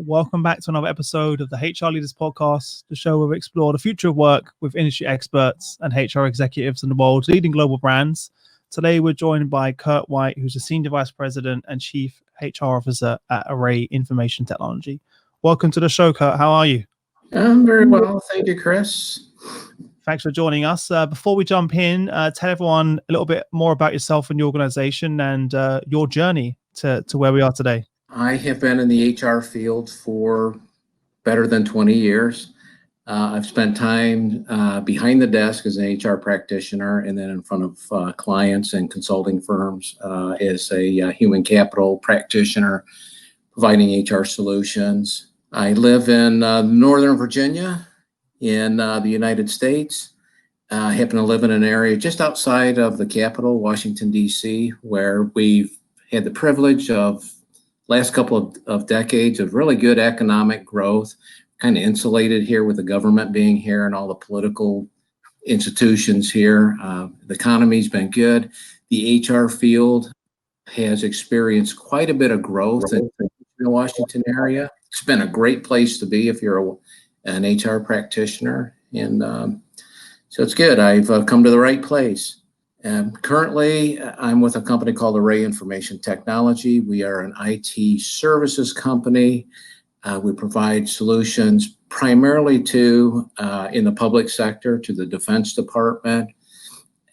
Welcome back to another episode of the HR Leaders Podcast, the show where we explore the future of work with industry experts and HR executives in the world's leading global brands. Today, we're joined by Curt White, who's a Senior Vice President and Chief HR Officer at Array Information Technology. Welcome to the show, Curt. How are you? I'm very well. Thank you, Chris. Thanks for joining us. Before we jump in, tell everyone a little bit more about yourself and your organization and your journey to where we are today. I have been in the HR field for better than 20 years. I've spent time behind the desk as an HR practitioner and then in front of clients and consulting firms as a human capital practitioner, providing HR solutions. I live in Northern Virginia in the United States. I happen to live in an area just outside of the capital, Washington, D.C., where we've had the privilege of last couple of decades of really good economic growth, kind of insulated here with the government being here and all the political institutions here. The economy's been good. The HR field has experienced quite a bit of growth in the Washington area. It's been a great place to be if you're an HR practitioner. And so it's good. I've come to the right place. Currently, I'm with a company called Array Information Technology. We are an IT services company. We provide solutions primarily to, in the public sector, to the Defense Department.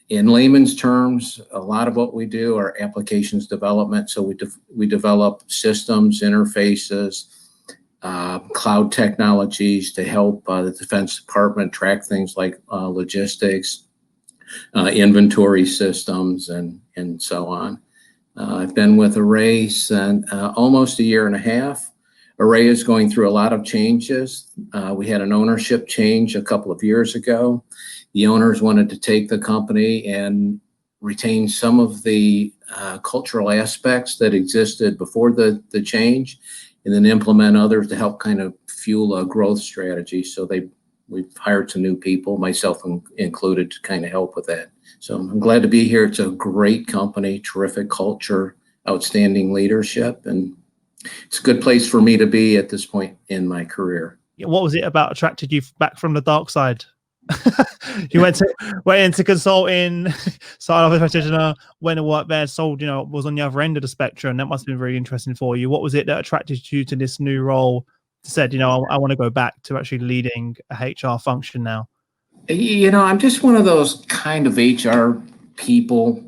In layman's terms, a lot of what we do are applications development. So we develop systems, interfaces, cloud technologies to help the Defense Department track things like logistics, inventory systems, and so on. I've been with Array since almost a year and a half. Array is going through a lot of changes. We had an ownership change a couple of years ago. The owners wanted to take the company and retain some of the cultural aspects that existed before the change, and then implement others to help kind of fuel a growth strategy. So we've hired some new people, myself included, to kind of help with that. So I'm glad to be here. It's a great company, terrific culture, outstanding leadership, and it's a good place for me to be at this point in my career. What was it about attracted you back from the dark side? You went into consulting, started off as a practitioner, went to work there, sold, was on the other end of the spectrum. That must have been very interesting for you. What was it that attracted you to this new role? Said, I want to go back to actually leading a HR function now? I'm just one of those kind of HR people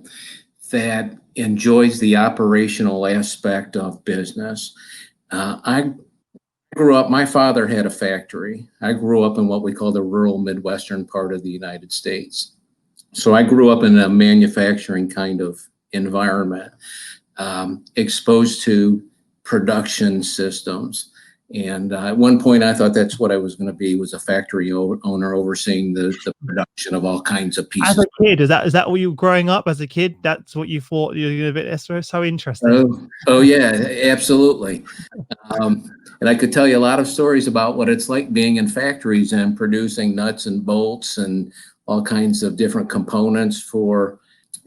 that enjoys the operational aspect of business. I grew up, my father had a factory. I grew up in what we call the rural Midwestern part of the United States. So I grew up in a manufacturing kind of environment, exposed to production systems. And at one point, I thought that's what I was going to be, was a factory owner overseeing the production of all kinds of pieces. As a kid, is that what you were growing up as a kid? That's what you thought you were going to be? That's so interesting. Oh yeah, absolutely. And I could tell you a lot of stories about what it's like being in factories and producing nuts and bolts and all kinds of different components for.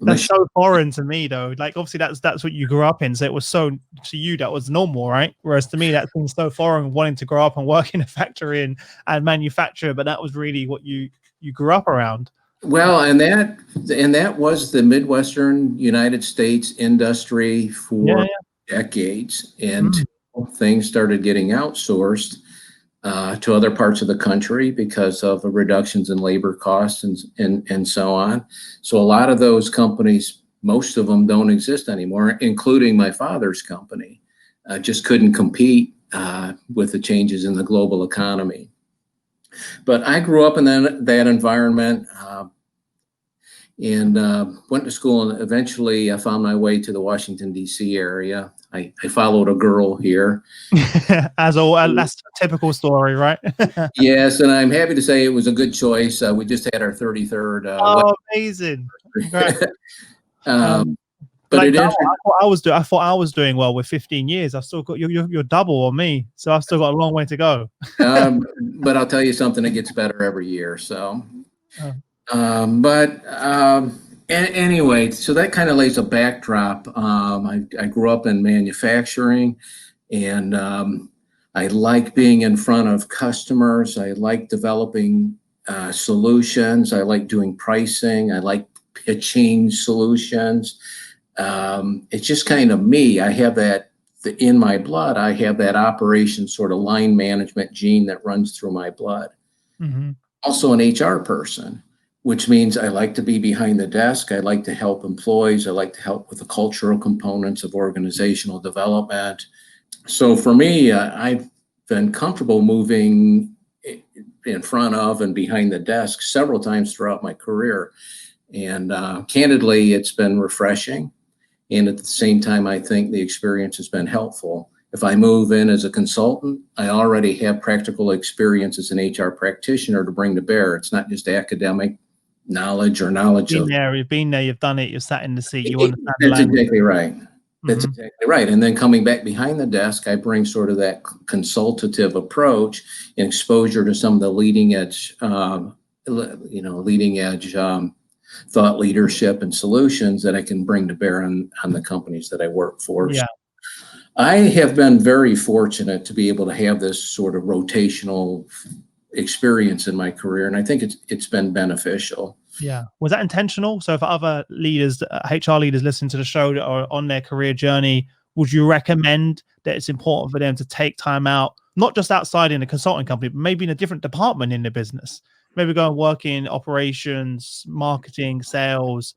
That's so foreign to me, though. Like, obviously, that's what you grew up in, so it was so, to you, that was normal, right? Whereas to me, that seems so foreign, wanting to grow up and work in a factory and manufacture. But that was really what you grew up around. Well, and that was the Midwestern United States industry for decades, and things started getting outsourced to other parts of the country because of the reductions in labor costs and so on. So a lot of those companies, most of them don't exist anymore, including my father's company. Just couldn't compete with the changes in the global economy. But I grew up in that environment and went to school, and eventually I found my way to the Washington, D.C. area. I followed a girl here. That's a typical story, right? Yes, and I'm happy to say it was a good choice. We just had our 33rd. Amazing! But like I thought I was doing well with 15 years. I've still got you're double on me, so I've still got a long way to go. But I'll tell you something, it gets better every year. So, anyway, so that kind of lays a backdrop. I grew up in manufacturing, and I like being in front of customers. I like developing solutions. I like doing pricing. I like pitching solutions. It's just kind of me. I have that in my blood. I have that operation sort of line management gene that runs through my blood. Mm-hmm. Also an HR person, which means I like to be behind the desk. I like to help employees. I like to help with the cultural components of organizational development. So for me, I've been comfortable moving in front of and behind the desk several times throughout my career. And candidly, it's been refreshing. And at the same time, I think the experience has been helpful. If I move in as a consultant, I already have practical experience as an HR practitioner to bring to bear. It's not just academic knowledge or knowledge of. You've been there, you've done it, you've sat in the seat, you understand the That's language. exactly right. That's exactly right. And then coming back behind the desk, I bring sort of that consultative approach and exposure to some of the leading edge, thought leadership and solutions that I can bring to bear on the companies that I work for. Yeah. I have been very fortunate to be able to have this sort of rotational experience in my career, and I think it's been beneficial. Yeah. Was that intentional? So for other leaders, HR leaders listening to the show that are on their career journey, would you recommend that it's important for them to take time out, not just outside in a consulting company, but maybe in a different department in the business? Maybe go and work in operations, marketing, sales,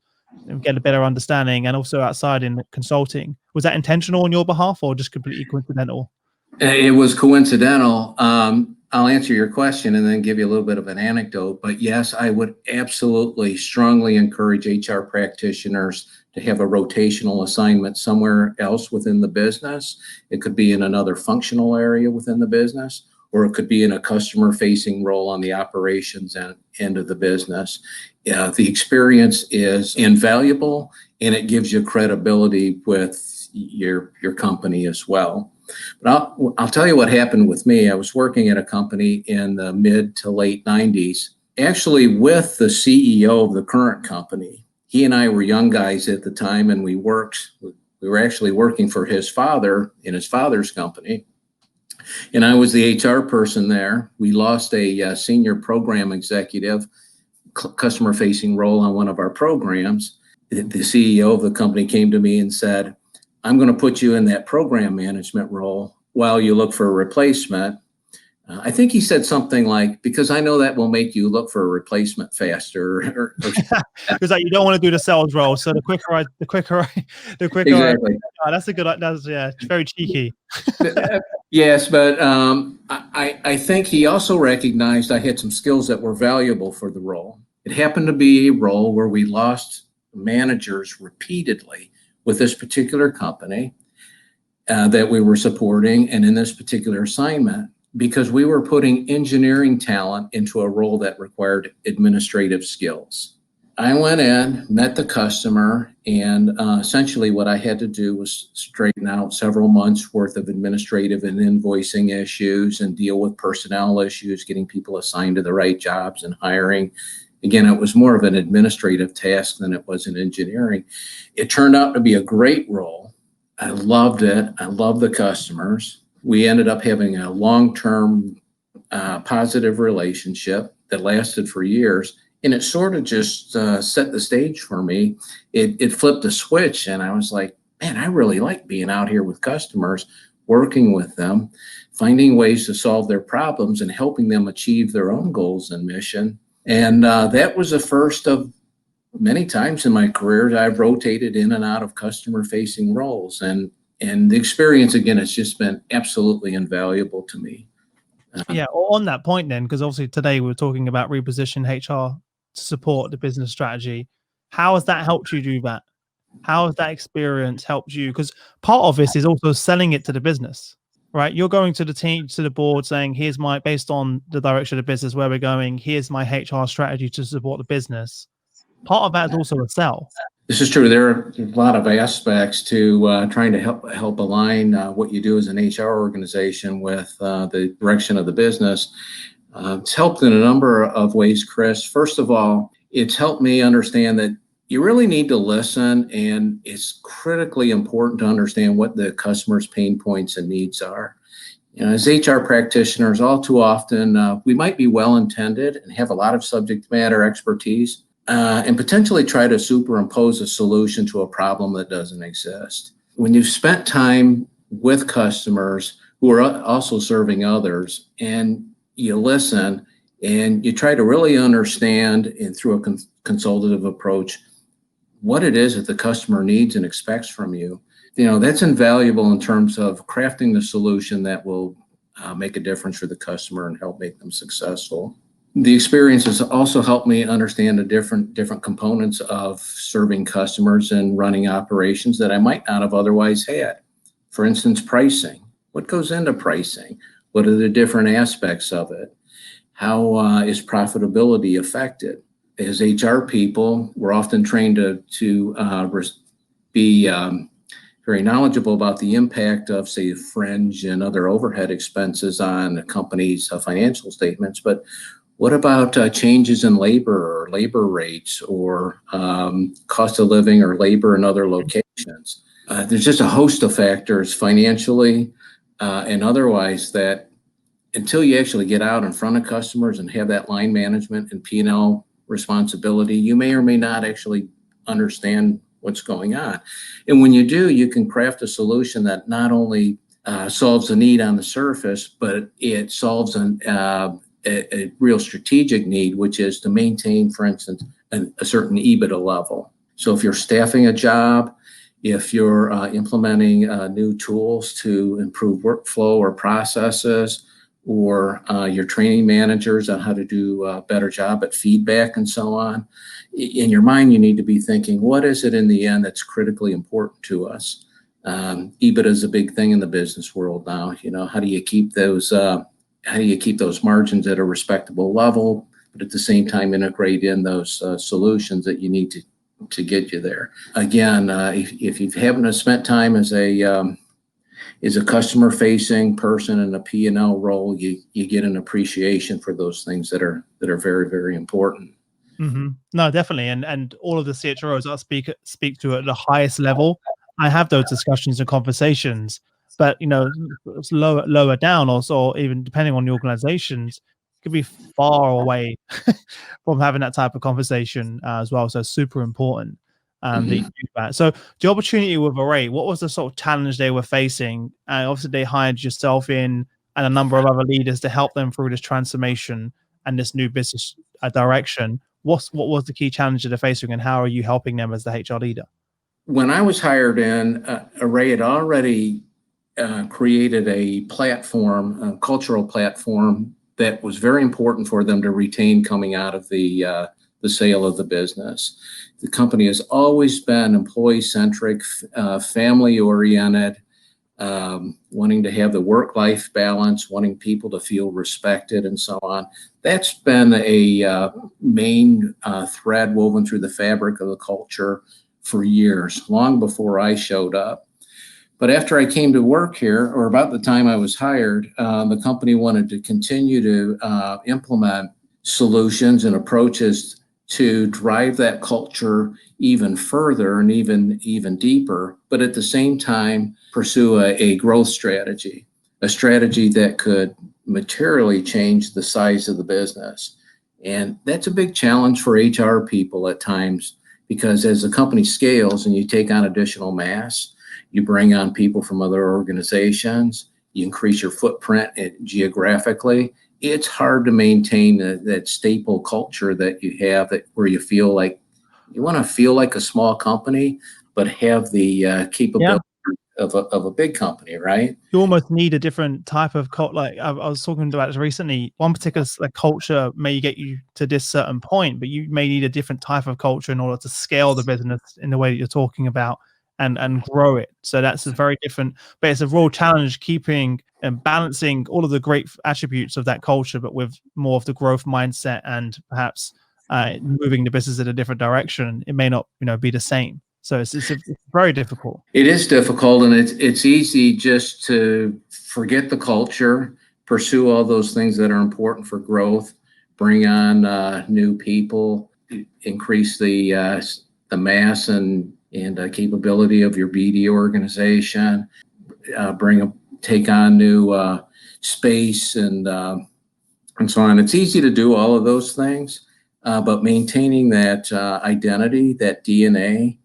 and get a better understanding, and also outside in consulting. Was that intentional on your behalf or just completely coincidental? It was coincidental. I'll answer your question and then give you a little bit of an anecdote. But yes, I would absolutely strongly encourage HR practitioners to have a rotational assignment somewhere else within the business. It could be in another functional area within the business, or it could be in a customer-facing role on the operations end of the business. The experience is invaluable, and it gives you credibility with your company as well. But I'll tell you what happened with me. I was working at a company in the mid to late 90s, actually with the CEO of the current company. He and I were young guys at the time, and we were actually working for his father in his father's company. And I was the HR person there. We lost a senior program executive, customer-facing role on one of our programs. The CEO of the company came to me and said, I'm going to put you in that program management role while you look for a replacement. I think he said something like, because I know that will make you look for a replacement faster. Because like you don't want to do the sales role. So the quicker. Exactly. That's a good. It's very cheeky. Yes, but I think he also recognized I had some skills that were valuable for the role. It happened to be a role where we lost managers repeatedly with this particular company that we were supporting, and in this particular assignment, because we were putting engineering talent into a role that required administrative skills. I went in, met the customer, and essentially what I had to do was straighten out several months worth of administrative and invoicing issues and deal with personnel issues, getting people assigned to the right jobs and hiring. Again, it was more of an administrative task than it was in engineering. It turned out to be a great role. I loved it. I loved the customers. We ended up having a long-term positive relationship that lasted for years. And it sort of just set the stage for me. It flipped a switch, and I was like, man, I really like being out here with customers, working with them, finding ways to solve their problems and helping them achieve their own goals and mission. And that was the first of many times in my career I've rotated in and out of customer-facing roles. And the experience, again, has just been absolutely invaluable to me. Yeah, on that point then, because obviously today we're talking about reposition HR to support the business strategy. How has that helped you do that? How has that experience helped you? Because part of this is also selling it to the business, right? You're going to the team, to the board saying, here's my, based on the direction of the business, where we're going, here's my HR strategy to support the business. Part of that is also a sell. This is true. There are a lot of aspects to trying to help align what you do as an HR organization with the direction of the business. It's helped in a number of ways, Chris. First of all, it's helped me understand that you really need to listen, and it's critically important to understand what the customer's pain points and needs are. As HR practitioners, all too often, we might be well-intended and have a lot of subject matter expertise and potentially try to superimpose a solution to a problem that doesn't exist. When you've spent time with customers who are also serving others and you listen and you try to really understand, and through a consultative approach, what it is that the customer needs and expects from you, that's invaluable in terms of crafting the solution that will make a difference for the customer and help make them successful. The experience has also helped me understand the different components of serving customers and running operations that I might not have otherwise had. For instance, pricing. What goes into pricing? What are the different aspects of it? How is profitability affected? As HR people, we're often trained to be very knowledgeable about the impact of, say, fringe and other overhead expenses on a company's financial statements. But what about changes in labor or labor rates or cost of living or labor in other locations? There's just a host of factors financially and otherwise that until you actually get out in front of customers and have that line management and P&L responsibility, you may or may not actually understand what's going on. And when you do, you can craft a solution that not only solves a need on the surface, but it solves a real strategic need, which is to maintain, for instance, a certain EBITDA level. So if you're staffing a job, if you're implementing new tools to improve workflow or processes, or you're training managers on how to do a better job at feedback and so on, in your mind, you need to be thinking, what is it in the end that's critically important to us? EBITDA is a big thing in the business world now. How do you keep those margins at a respectable level, but at the same time integrate in those solutions that you need to get you there? Again, if you haven't spent time as a customer-facing person in a P&L role, you get an appreciation for those things that are very, very important. Mm-hmm. No, definitely, and all of the CHROs I speak to at the highest level, I have those discussions and conversations. But it's lower down, or even depending on the organizations, could be far away from having that type of conversation as well. So super important that you do that. So the opportunity with Array, what was the sort of challenge they were facing? Obviously, they hired yourself in and a number of other leaders to help them through this transformation and this new business direction. What was the key challenge that they're facing, and how are you helping them as the HR leader? When I was hired in, Array had already created a platform, a cultural platform that was very important for them to retain coming out of the sale of the business. The company has always been employee-centric, family-oriented, wanting to have the work-life balance, wanting people to feel respected and so on. That's been a main thread woven through the fabric of the culture for years, long before I showed up. But after I came to work here, or about the time I was hired, the company wanted to continue to implement solutions and approaches to drive that culture even further and even deeper, but at the same time pursue a growth strategy, a strategy that could materially change the size of the business. And that's a big challenge for HR people at times, because as the company scales and you take on additional mass, you bring on people from other organizations, you increase your footprint geographically, it's hard to maintain that staple culture that you have, where you feel like you want to feel like a small company, but have the capability of a big company, right? You almost need a different type of like I was talking about this recently. One particular culture may get you to this certain point, but you may need a different type of culture in order to scale the business in the way that you're talking about and grow it. So that's a very different, but it's a real challenge keeping and balancing all of the great attributes of that culture, but with more of the growth mindset and perhaps moving the business in a different direction. It may not be the same. So it's very difficult. It is difficult, and it's easy just to forget the culture, pursue all those things that are important for growth, bring on new people, increase the mass and capability of your BD organization, take on new space, and so on. It's easy to do all of those things, but maintaining that identity, that DNA,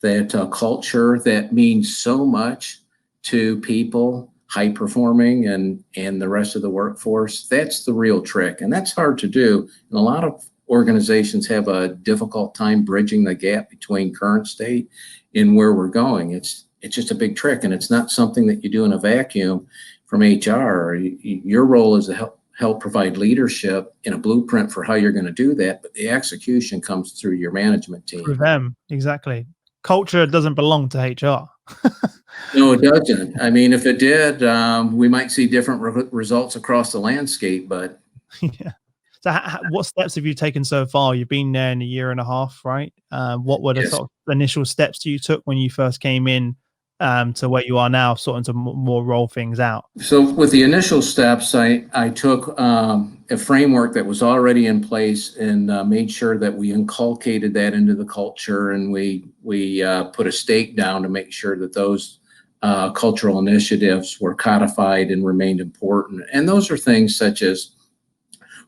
that culture that means so much to people, high performing and the rest of the workforce, that's the real trick. And that's hard to do. And a lot of organizations have a difficult time bridging the gap between current state and where we're going. It's just a big trick, and it's not something that you do in a vacuum from HR. Your role is to help provide leadership and a blueprint for how you're going to do that, but the execution comes through your management team. Through them, exactly. Culture doesn't belong to HR. No, it doesn't. I mean, if it did, we might see different results across the landscape, but Yeah. So what steps have you taken so far? You've been there in a year and a half, right? What were the yes. sort of initial steps you took when you first came in to where you are now, sort of to more roll things out? So with the initial steps, I took a framework that was already in place and made sure that we inculcated that into the culture, and we put a stake down to make sure that those cultural initiatives were codified and remained important. And those are things such as,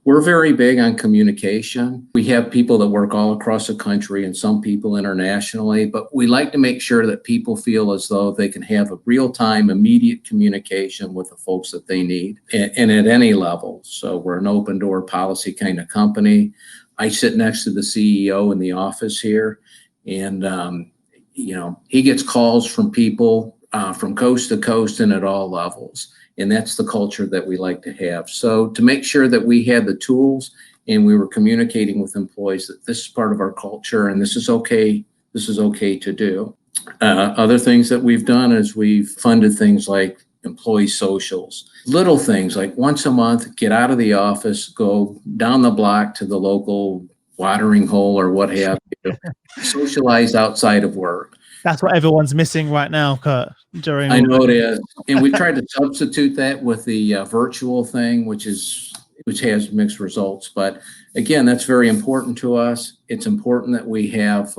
we're very big on communication. We have people that work all across the country and some people internationally, but we like to make sure that people feel as though they can have a real-time, immediate communication with the folks that they need, and at any level. So we're an open door policy kind of company. I sit next to the CEO in the office here, and he gets calls from people from coast to coast and at all levels. And that's the culture that we like to have. So to make sure that we had the tools and we were communicating with employees that this is part of our culture and this is okay to do. Other things that we've done is we've funded things like employee socials, little things like once a month, get out of the office, go down the block to the local watering hole or what have you, socialize outside of work. That's what everyone's missing right now, Curt. I know it is. And we tried to substitute that with the virtual thing, which has mixed results. But again, that's very important to us. It's important that we have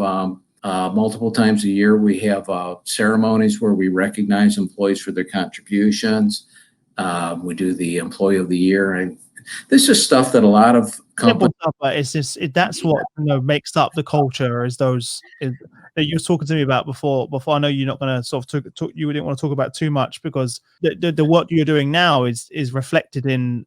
multiple times a year, we have ceremonies where we recognize employees for their contributions. We do the Employee of the Year. And this is stuff that a lot of companies. But it's just that's what makes up the culture. Is those that you were talking to me about before. I know you're not going to sort of talk. You didn't want to talk about too much because the work you're doing now is reflected in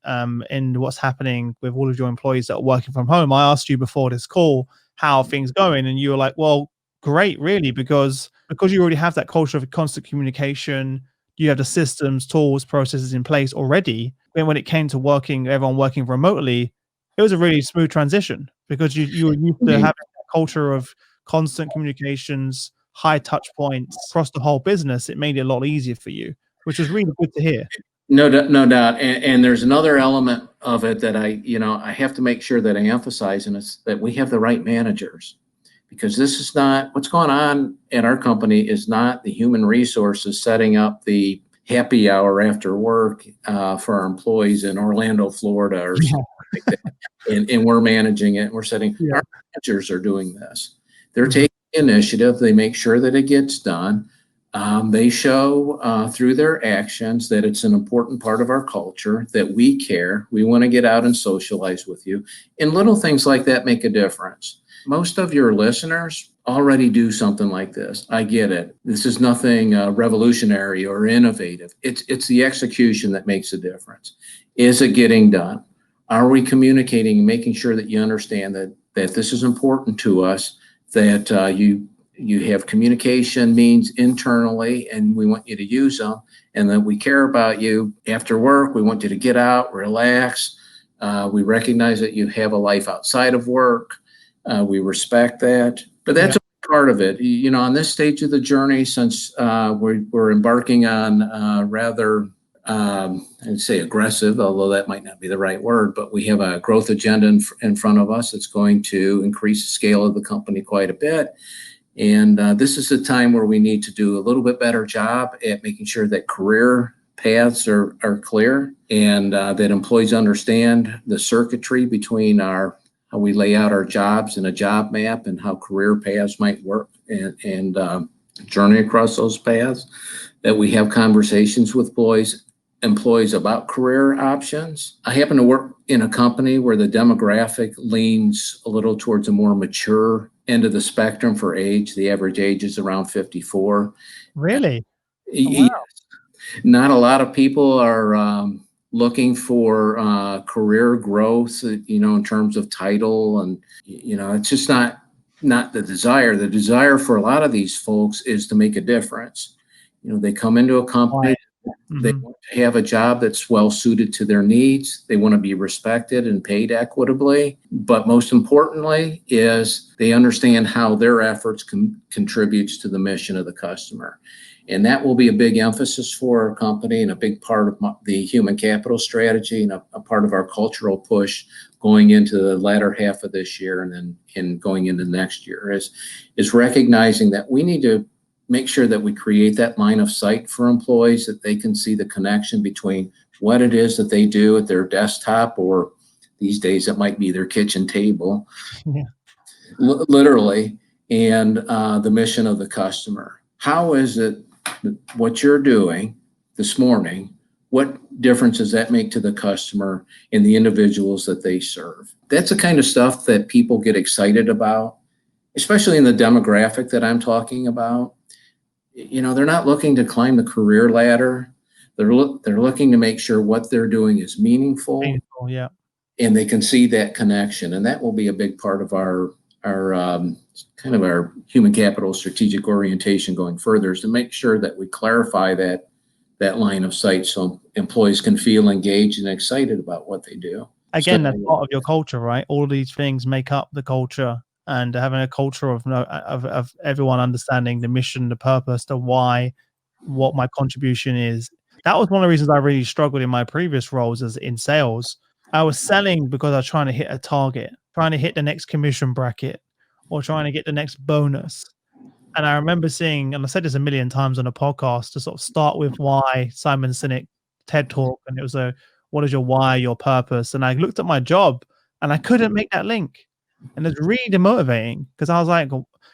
what's happening with all of your employees that are working from home. I asked you before this call how are things going, and you were like, "Well, great, really," because you already have that culture of constant communication. You have the systems, tools, processes in place already. And when it came to everyone working remotely, it was a really smooth transition because you were used to having that culture of constant communications, high touch points across the whole business. It made it a lot easier for you, which was really good to hear. No doubt. And there's another element of it that I have to make sure that I emphasize, and it's that we have the right managers. Because this is not what's going on at our company is not the human resources setting up the happy hour after work for our employees in Orlando, Florida, or something like that. And we're managing it. We're setting our managers are doing this. They're taking the initiative. They make sure that it gets done. They show through their actions that it's an important part of our culture, that we care. We want to get out and socialize with you. And little things like that make a difference. Most of your listeners already do something like this. I get it. This is nothing revolutionary or innovative. It's the execution that makes a difference. Is it getting done? Are we communicating and making sure that you understand that this is important to us, that you have communication means internally and we want you to use them, and that we care about you after work. We want you to get out, relax. We recognize that you have a life outside of work. We respect that, but that's a part of it. On this stage of the journey, since we're embarking on rather, I'd say aggressive, although that might not be the right word, but we have a growth agenda in front of us. It's going to increase the scale of the company quite a bit. And this is a time where we need to do a little bit better job at making sure that career paths are clear, and that employees understand the circuitry between how we lay out our jobs in a job map and how career paths might work and journey across those paths, that we have conversations with employees employees about career options. I happen to work in a company where the demographic leans a little towards a more mature end of the spectrum for age. The average age is around 54. Really? Oh, Yes. wow. Not a lot of people are looking for career growth, in terms of title, and it's just not the desire. The desire for a lot of these folks is to make a difference. They come into a company. Right. They want to have a job that's well suited to their needs. They want to be respected and paid equitably. But most importantly is they understand how their efforts contributes to the mission of the customer. And that will be a big emphasis for our company and a big part of the human capital strategy and a part of our cultural push going into the latter half of this year and going into next year is recognizing that we need to make sure that we create that line of sight for employees, that they can see the connection between what it is that they do at their desktop, or these days it might be their kitchen table, literally, and the mission of the customer. How is it what you're doing this morning, what difference does that make to the customer and the individuals that they serve? That's the kind of stuff that people get excited about, especially in the demographic that I'm talking about. They're not looking to climb the career ladder. They're looking to make sure what they're doing is meaningful, Yeah. and they can see that connection. And that will be a big part of our kind of our human capital strategic orientation going further, is to make sure that we clarify that line of sight so employees can feel engaged and excited about what they do. Again, that's part of your culture, right? All of these things make up the culture, and having a culture of everyone understanding the mission, the purpose, the why, what my contribution is. That was one of the reasons I really struggled in my previous roles as in sales. I was selling because I was trying to hit a target, trying to hit the next commission bracket, or trying to get the next bonus. And I remember seeing, and I said this a million times on a podcast, to sort of start with why, Simon Sinek TED Talk, and it was what is your why, your purpose? And I looked at my job and I couldn't make that link. And it's really demotivating, because I was like,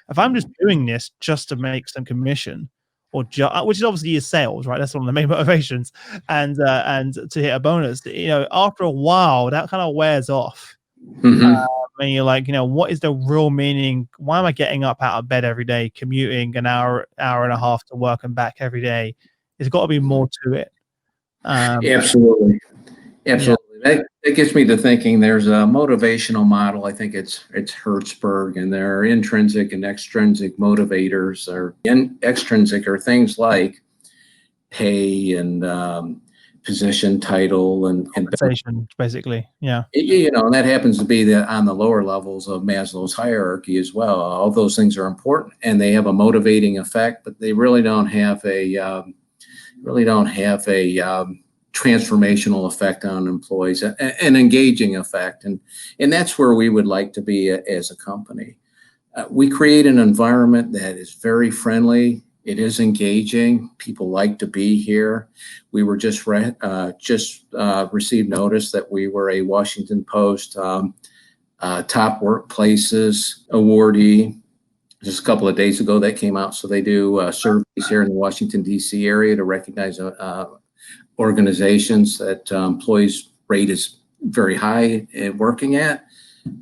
if I'm just doing this just to make some commission, or which is obviously is sales, right? That's one of the main motivations, and to hit a bonus, after a while that kind of wears off. And you're like, what is the real meaning? Why am I getting up out of bed every day, commuting an hour and a half to work and back every day? There's got to be more to it. Absolutely. Yeah. That gets me to thinking there's a motivational model. I think it's Hertzberg, and there are intrinsic and extrinsic motivators. Or extrinsic are things like pay and position, title, and compensation, basically. Yeah. And that happens to be on the lower levels of Maslow's hierarchy as well. All those things are important, and they have a motivating effect, but they really don't have a transformational effect on employees, an engaging effect. And that's where we would like to be as a company. We create an environment that is very friendly. It is engaging. People like to be here. We were just received notice that we were a Washington Post top workplaces awardee. Just a couple of days ago that came out. So they do surveys here in the Washington, D.C. area to recognize organizations that employees rate is very high at working at.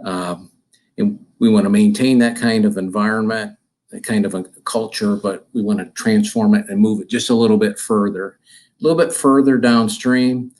And we want to maintain that kind of environment, that kind of a culture, but we want to transform it and move it just a little bit further downstream,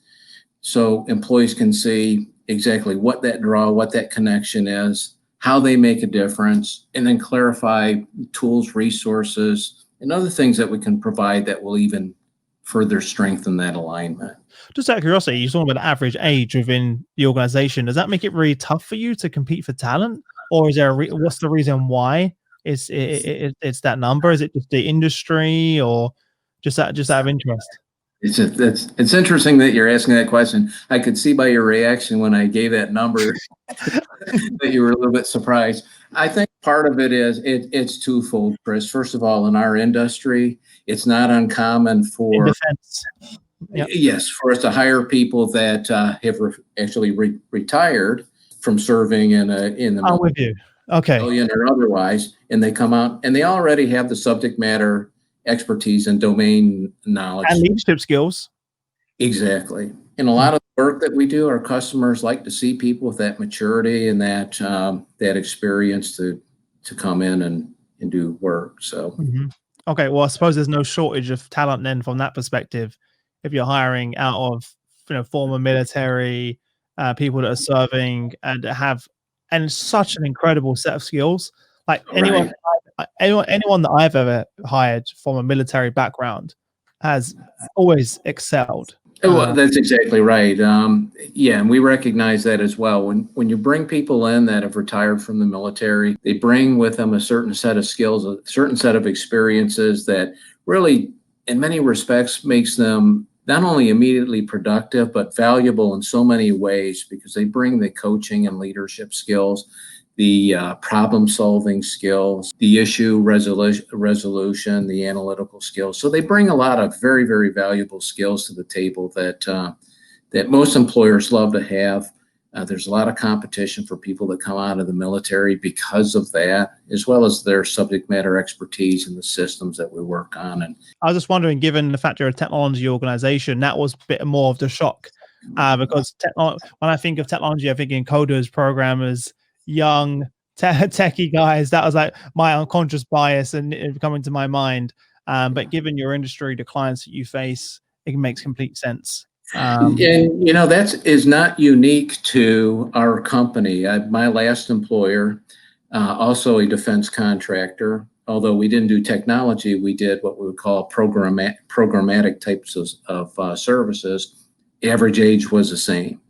so employees can see exactly what that draw, what that connection is, how they make a difference, and then clarify tools, resources, and other things that we can provide that will even further strengthen that alignment. Just out of curiosity, you're talking about the average age within the organization. Does that make it really tough for you to compete for talent, or is there what's the reason why it's that number? Is it just the industry, or just out of interest? It's interesting that you're asking that question. I could see by your reaction when I gave that number that you were a little bit surprised. I think part of it is it's twofold, Chris. First of all, in our industry, it's not uncommon for defense. Yep. Yes, for us to hire people that have actually retired from serving in the I'm with you. Okay. Million or otherwise, and they come out and they already have the subject matter expertise and domain knowledge and leadership skills. Exactly. And a lot of the work that we do, our customers like to see people with that maturity and that experience to come in and do work. So Mhm. Okay, well, I suppose there's no shortage of talent then from that perspective. If you're hiring out of, former military, people that are serving and that have and such an incredible set of skills. Like right. anyone that I've ever hired from a military background has always excelled. Well, that's exactly right. Yeah, and we recognize that as well. When you bring people in that have retired from the military, they bring with them a certain set of skills, a certain set of experiences that really, in many respects, makes them not only immediately productive, but valuable in so many ways because they bring the coaching and leadership skills, the problem-solving skills, the issue resolution, the analytical skills. So they bring a lot of very, very valuable skills to the table that most employers love to have. There's a lot of competition for people that come out of the military because of that, as well as their subject matter expertise in the systems that we work on. And I was just wondering, given the fact you're a technology organization, that was a bit more of the shock. Because when I think of technology, I think in coders, programmers, young techie guys. That was like my unconscious bias and it coming to my mind. But given your industry, the clients that you face, it makes complete sense. and that is not unique to our company. My last employer, also a defense contractor, although we didn't do technology, we did what we would call programmatic types of services. Average age was the same.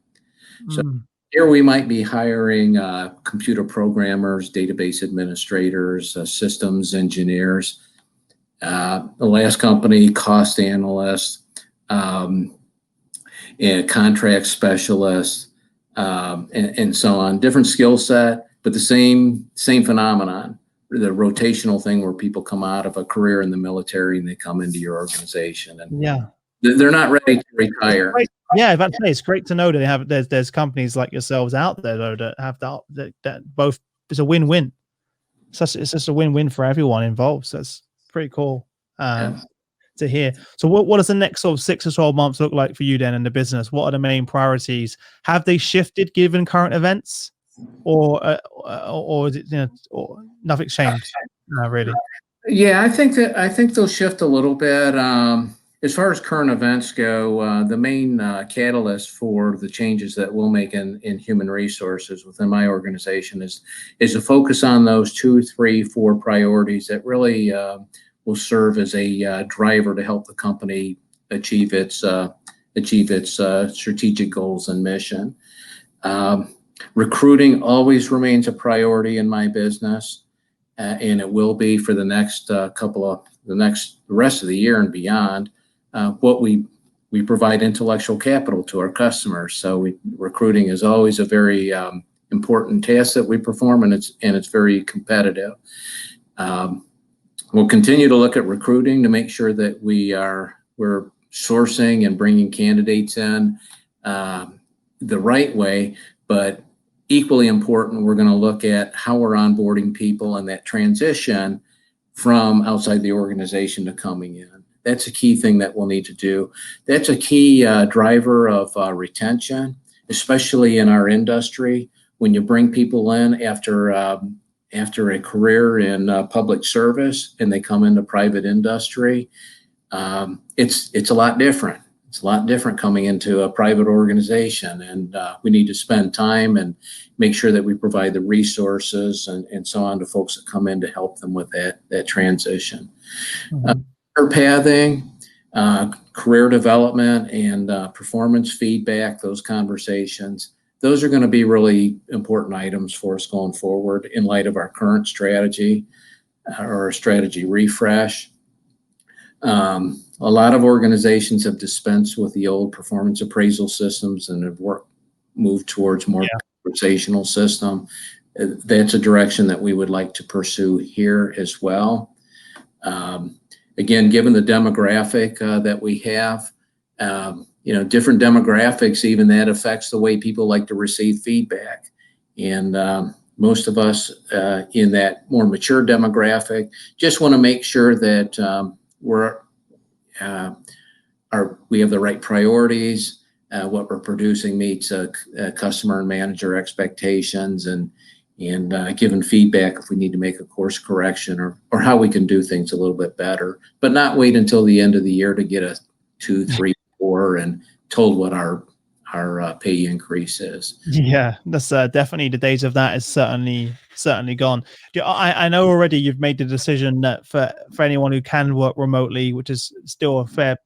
So here we might be hiring computer programmers, database administrators, systems engineers. The last company, cost analysts, and contract specialists, and so on. Different skill set, but the same phenomenon. The rotational thing where people come out of a career in the military and they come into your organization, and Yeah. they're not ready to retire. Yeah, about to say it's great to know that they have there's companies like yourselves out there though that have that both. It's a win-win. It's just a win-win for everyone involved. So it's pretty cool Yeah. to hear. So what does the next sort of 6 to 12 months look like for you then in the business? What are the main priorities? Have they shifted given current events, or is it or nothing's changed really? Yeah, I think they'll shift a little bit. As far as current events go, the main catalyst for the changes that we'll make in human resources within my organization is to focus on those 2, 3, 4 priorities that really will serve as a driver to help the company achieve its strategic goals and mission. Recruiting always remains a priority in my business. And it will be for the next the rest of the year and beyond. What we provide intellectual capital to our customers, so recruiting is always a very important task that we perform, and it's very competitive. We'll continue to look at recruiting to make sure that we're sourcing and bringing candidates in the right way, but equally important, we're going to look at how we're onboarding people and that transition from outside the organization to coming in. That's a key thing that we'll need to do. That's a key driver of retention, especially in our industry. When you bring people in after a career in public service and they come into private industry, it's a lot different. It's a lot different coming into a private organization, and we need to spend time and make sure that we provide the resources and so on to folks that come in to help them with that transition. Career pathing, career development, and performance feedback, those conversations, those are going to be really important items for us going forward in light of our current strategy or our strategy refresh. A lot of organizations have dispensed with the old performance appraisal systems and have moved towards more conversational system. That's a direction that we would like to pursue here as well. Again, given the demographic that we have, different demographics, even that affects the way people like to receive feedback. And most of us in that more mature demographic just want to make sure that we're we have the right priorities, what we're producing meets customer and manager expectations, and giving feedback if we need to make a course correction or how we can do things a little bit better, but not wait until the end of the year to get a 2, 3, 4 and told what our pay increase is. Yeah, that's definitely, the days of that is certainly gone. I know already you've made the decision that for anyone who can work remotely, which is still a fair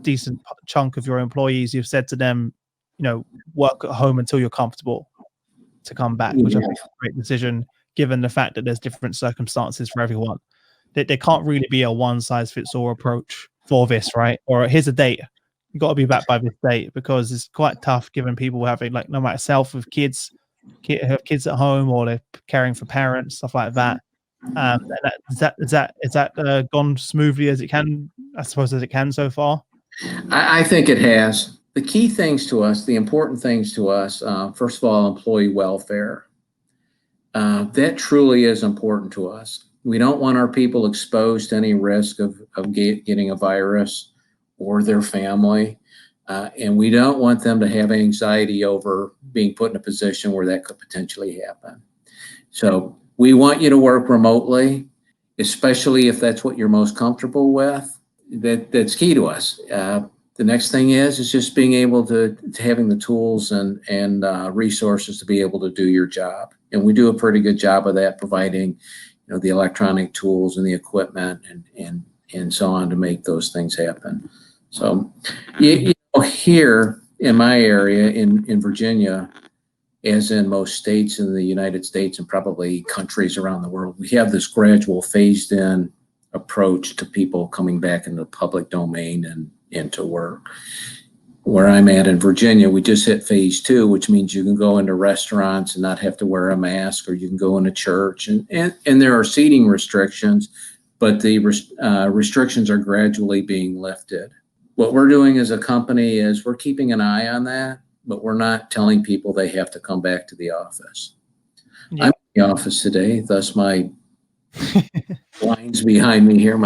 decent chunk of your employees, you've said to them, work at home until you're comfortable to come back, which I think is a great decision given the fact that there's different circumstances for everyone. There can't really be a one size fits all approach for this, right? Or here's a date, you got to be back by this date, because it's quite tough given people having, like, no matter self with kids have kids at home, or they're caring for parents, stuff like that. Is that gone smoothly as it can, I suppose, as it can so far? I think it has. The key things to us, the important things to us, first of all, employee welfare. That truly is important to us. We don't want our people exposed to any risk of getting a virus or their family. And we don't want them to have anxiety over being put in a position where that could potentially happen. So we want you to work remotely, especially if that's what you're most comfortable with. That's key to us. The next thing is just being able to having the tools and resources to be able to do your job. And we do a pretty good job of that, providing, the electronic tools and the equipment and so on to make those things happen. So, here in my area in Virginia, as in most states in the United States and probably countries around the world, we have this gradual phased in approach to people coming back into the public domain and into work. Where I'm at in Virginia, we just hit phase 2, which means you can go into restaurants and not have to wear a mask, or you can go into church, and there are seating restrictions, but the restrictions are gradually being lifted. What we're doing as a company is we're keeping an eye on that, but we're not telling people they have to come back to the office. Yeah. I'm in the office today, thus my lines behind me here.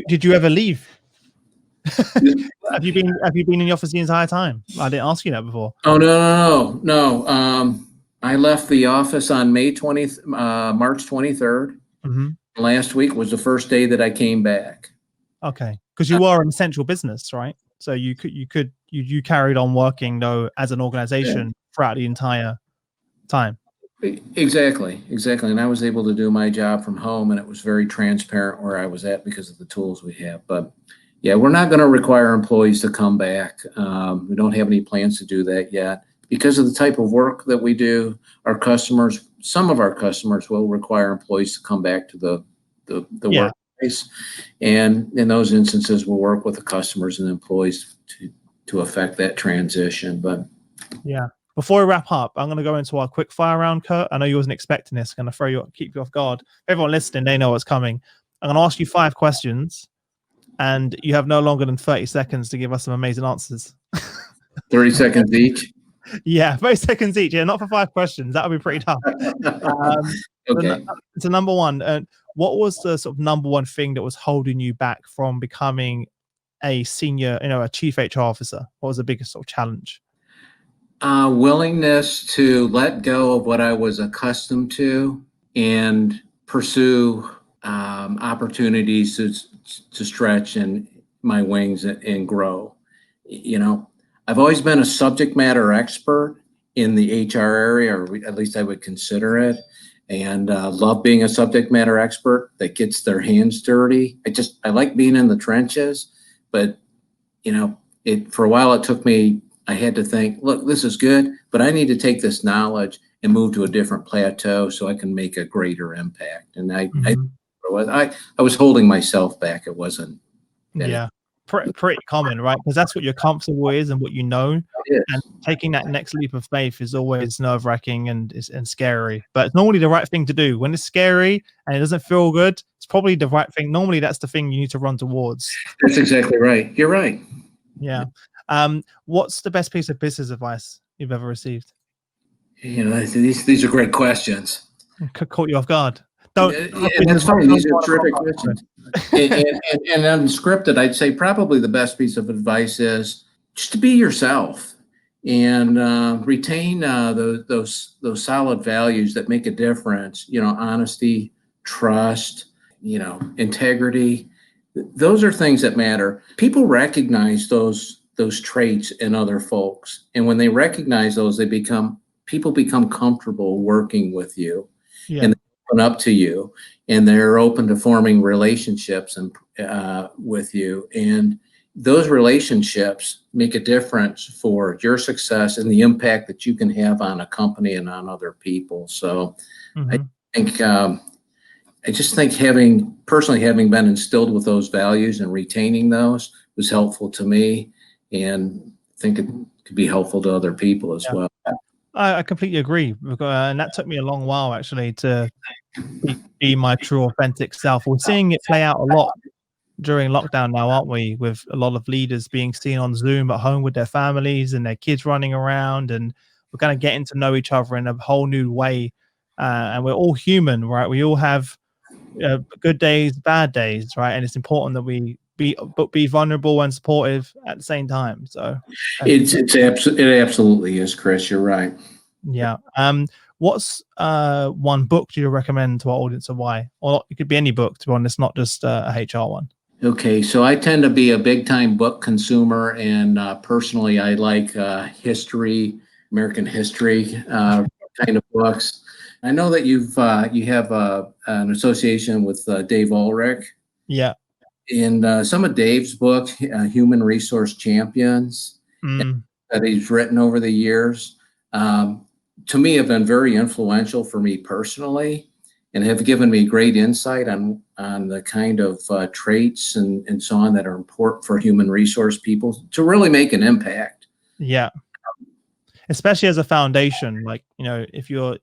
Did you ever leave? Have you been in the office the entire time? I didn't ask you that before. Oh, no. I left the office on March 23rd. Mm-hmm. Last week was the first day that I came back. Okay, because you are an essential business, right? So you carried on working though as an organization throughout the entire time. Exactly. And I was able to do my job from home, and it was very transparent where I was at because of the tools we have. But yeah, we're not going to require employees to come back. We don't have any plans to do that yet because of the type of work that we do. Some of our customers will require employees to come back to the workplace, and in those instances, we'll work with the customers and employees to affect that transition. But yeah. Before we wrap up, I'm going to go into our quick fire round, Curt. I know you wasn't expecting this. I'm going to keep you off guard. Everyone listening, they know what's coming. I'm going to ask you 5 questions, and you have no longer than 30 seconds to give us some amazing answers. 30 seconds each? Yeah, 30 seconds each. Yeah, not for 5 questions. That would be pretty tough. Okay. So number 1, what was the sort of number 1 thing that was holding you back from becoming a senior, a chief HR officer? What was the biggest sort of challenge? Willingness to let go of what I was accustomed to and pursue opportunities to stretch and my wings and grow. I've always been a subject matter expert in the HR area, or at least I would consider it, and love being a subject matter expert that gets their hands dirty. I like being in the trenches, but for a while it took me. I had to think, look, this is good, but I need to take this knowledge and move to a different plateau so I can make a greater impact. And I was holding myself back. It wasn't. Yeah, pretty common, right? Because that's what you're comfortable with and what you know. And taking that next leap of faith is always nerve-wracking and scary. But it's normally the right thing to do. When it's scary and it doesn't feel good, it's probably the right thing. Normally, that's the thing you need to run towards. That's exactly right. You're right. Yeah. What's the best piece of business advice you've ever received? These are great questions. Caught you off guard. And that's fine. These are terrific questions. And unscripted, I'd say probably the best piece of advice is just to be yourself and retain those solid values that make a difference. Honesty, trust, integrity. Those are things that matter. People recognize those traits in other folks, and when they recognize those, people become comfortable working with you, and they open up to you, and they're open to forming relationships and with you, and those relationships make a difference for your success and the impact that you can have on a company and on other people. So, I think. I just think having been instilled with those values and retaining those was helpful to me, and I think it could be helpful to other people as well. I completely agree. And that took me a long while actually to be my true authentic self. We're seeing it play out a lot during lockdown now, aren't we? With a lot of leaders being seen on Zoom at home with their families and their kids running around, and we're kind of getting to know each other in a whole new way. And we're all human, right? We all have good days, bad days, right? And it's important that we be vulnerable and supportive at the same time. So it absolutely is, Chris. You're right. Yeah. What's one book do you recommend to our audience, and why? Or it could be any book, to be honest, not just a HR one. Okay, so I tend to be a big time book consumer, and personally, I like history, American history kind of books. I know that you have an association with Dave Ulrich. Yeah. And some of Dave's books, Human Resource Champions, that he's written over the years, to me have been very influential for me personally, and have given me great insight on the kind of traits and so on that are important for human resource people to really make an impact. Yeah. Especially as a foundation, like, if you're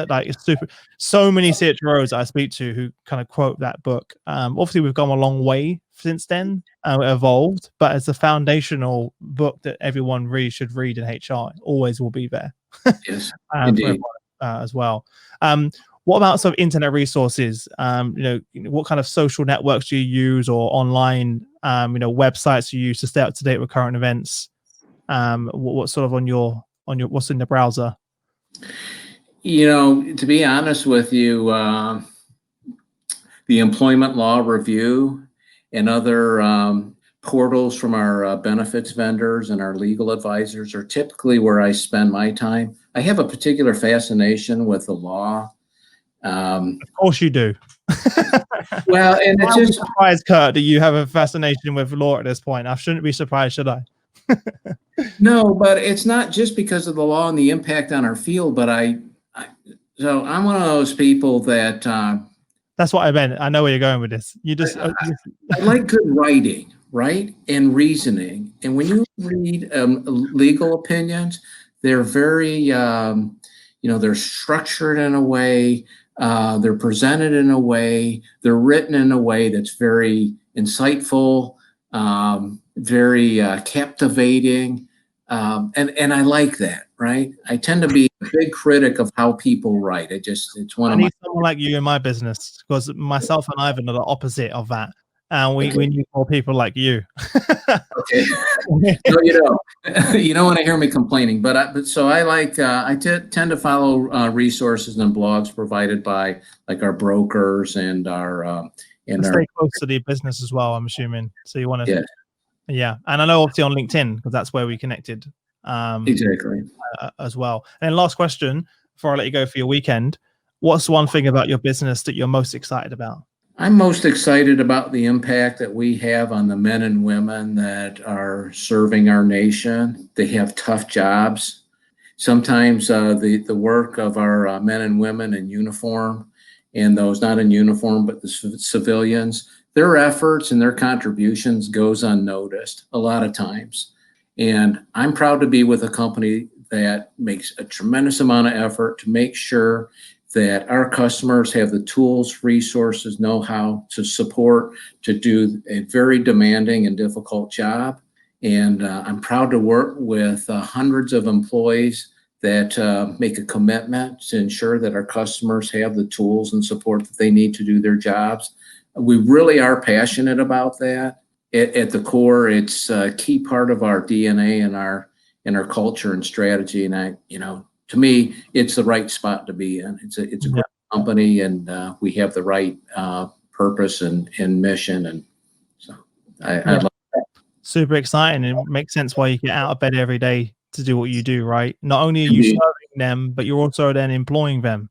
like, it's super, so many CHROs I speak to who kind of quote that book. Obviously we've gone a long way since then, evolved, but as a foundational book that everyone really should read in HR, it always will be there. Yes, indeed. As well. What about sort of internet resources? What kind of social networks do you use, or online, websites do you use to stay up to date with current events? What's sort of on your what's in the browser? To be honest with you, the Employment Law Review and other portals from our benefits vendors and our legal advisors are typically where I spend my time. I have a particular fascination with the law. Of course you do. Well, and it's just surprised, Curt, that you have a fascination with law at this point. I shouldn't be surprised, should I? No, but it's not just because of the law and the impact on our field, but so I'm one of those people that that's what I meant. I know where you're going with this. I like good writing, right? And reasoning. And when you read legal opinions, they're very, they're structured in a way, they're presented in a way, they're written in a way that's very insightful, very captivating. And I like that, right? I tend to be a big critic of how people write. It's one of my. I need someone like you in my business, because myself and Ivan are the opposite of that. And we need more people like you. Okay. No, you don't want to hear me complaining, but so I like, I tend to follow resources and blogs provided by like our brokers and our, stay close to the business as well, I'm assuming. So you want to, yeah. And I know obviously on LinkedIn, because that's where we connected. Exactly. As well. And last question before I let you go for your weekend, what's one thing about your business that you're most excited about? I'm most excited about the impact that we have on the men and women that are serving our nation. They have tough jobs. Sometimes the work of our men and women in uniform, and those not in uniform, but the civilians, their efforts and their contributions goes unnoticed a lot of times. And I'm proud to be with a company that makes a tremendous amount of effort to make sure that our customers have the tools, resources, know-how to support, to do a very demanding and difficult job. And I'm proud to work with hundreds of employees that make a commitment to ensure that our customers have the tools and support that they need to do their jobs. We really are passionate about that. At the core, it's a key part of our DNA and our culture and strategy. And to me, it's the right spot to be in. It's a great company, and we have the right purpose and mission. And so I love that. Super exciting. It makes sense why you get out of bed every day to do what you do, right? Not only are you serving them, but you're also then employing them.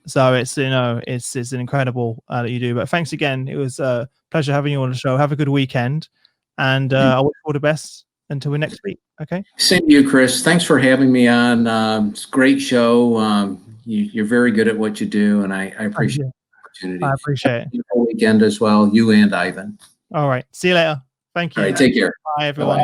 So it's it's an incredible that you do. But thanks again. It was a pleasure having you on the show. Have a good weekend, and I wish you all the best until next week. Okay. Same to you, Chris. Thanks for having me on. It's a great show. You're very good at what you do, and I appreciate the opportunity. I appreciate it. Have a weekend as well, you and Ivan. All right. See you later. Thank you. All right. Take care. Bye, everyone. Bye-bye.